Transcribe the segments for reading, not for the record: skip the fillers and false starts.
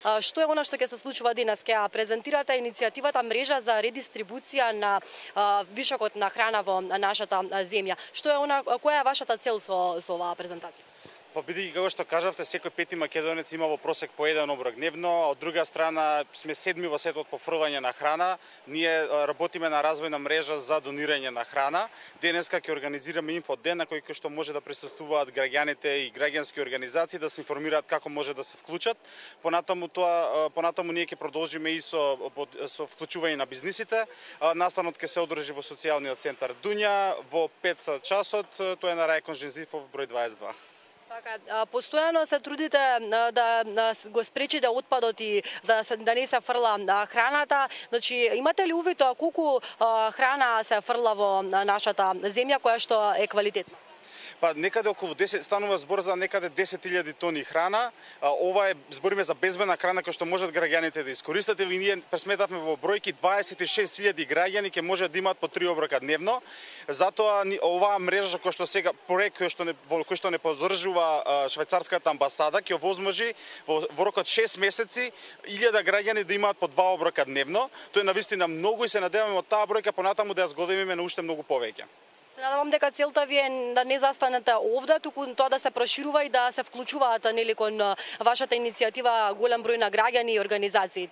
Што е она што ќе се случува денес? Ќе ја презентирате иницијативата мрежа за редистрибуција на вишокот на храна во нашата земја. Што е она, која е вашата цел со оваа презентација? Па бидејќи како што кажавте, секој пети македонец има во просек по еден оброк дневно, а од друга страна сме седми во светот по фрлање на храна. Ние работиме на развојна мрежа за донирање на храна. Денеска ќе организираме инфоден на кој што може да присуствуваат граѓаните и граѓански организации да се информираат како може да се вклучат. Понатаму ние ќе продолжиме и со вклучување на бизнисите. Настанот ќе се одржи во социјалниот центар Дунја во 5 часот, тоа е на Рајкон Жензифов број 22. Така, постојано се трудите да го спречите отпадот и да не се фрла храната. Значи, имате ли увид колку храна се фрла во нашата земја која што е квалитетна? Па некаде околу 10 станува збор за некаде 10.000 тони храна. Ова е збориме за безбедна храна која што можат граѓаните да искористат, и ние пресметавме во бројки 26.000 граѓани ќе можат да имаат по 3 оброка дневно. Затоа оваа мрежа која што сега проект кој што не поддржува швајцарската амбасада ќе овозможи во рокот 6 месеци 1000 граѓани да имаат по 2 оброка дневно. Тоа е навистина многу и се надеваме од таа бројка понатаму да ја зголемиме на уште многу повеќе. Се надевам дека целта ви е да не застанете овде, туку тоа да се проширува и да се вклучуваат кон вашата иницијатива голем број на граѓани и организации.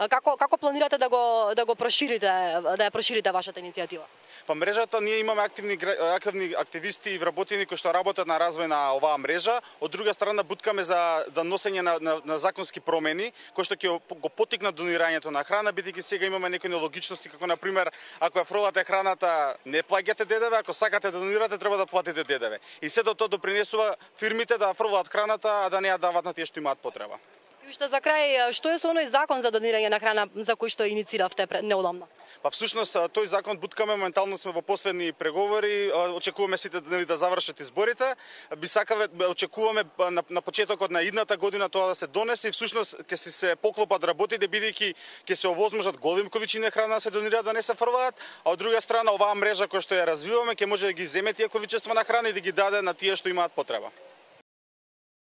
Како планирате да ја проширите вашата иницијатива? Па мрежата ние имаме активни активисти и вработени кои што работат на развој на оваа мрежа. Од друга страна буткаме за носење на законски промени кои што ќе го поттикнат донирањето на храна, бидејќи сега имаме некои нелогичности, како на пример ако ја фрлате храната не плаќате ДДВ, ако сакате да донирате треба да платите ДДВ. И сето тоа допринесува фирмите да фрлаат храната, а да не ја дават на тие што имаат потреба. И уште за крај, што е со оној закон за донирање на храна за кој што иницииравте неодамна? Па всушност тој закон буткаме, моментално сме во последни преговори, очекуваме сите да завршат изборите. Би сакале, очекуваме на почетокот на идната година тоа да се донесе и всушност ќе се поклопат работите бидејќи ќе се овозможат големи количини храна да се донираат, да не се фрлаат, а од друга страна оваа мрежа која што ја развиваме ќе може да ги земе тие количества на храна и да ги даде на тие што имаат потреба.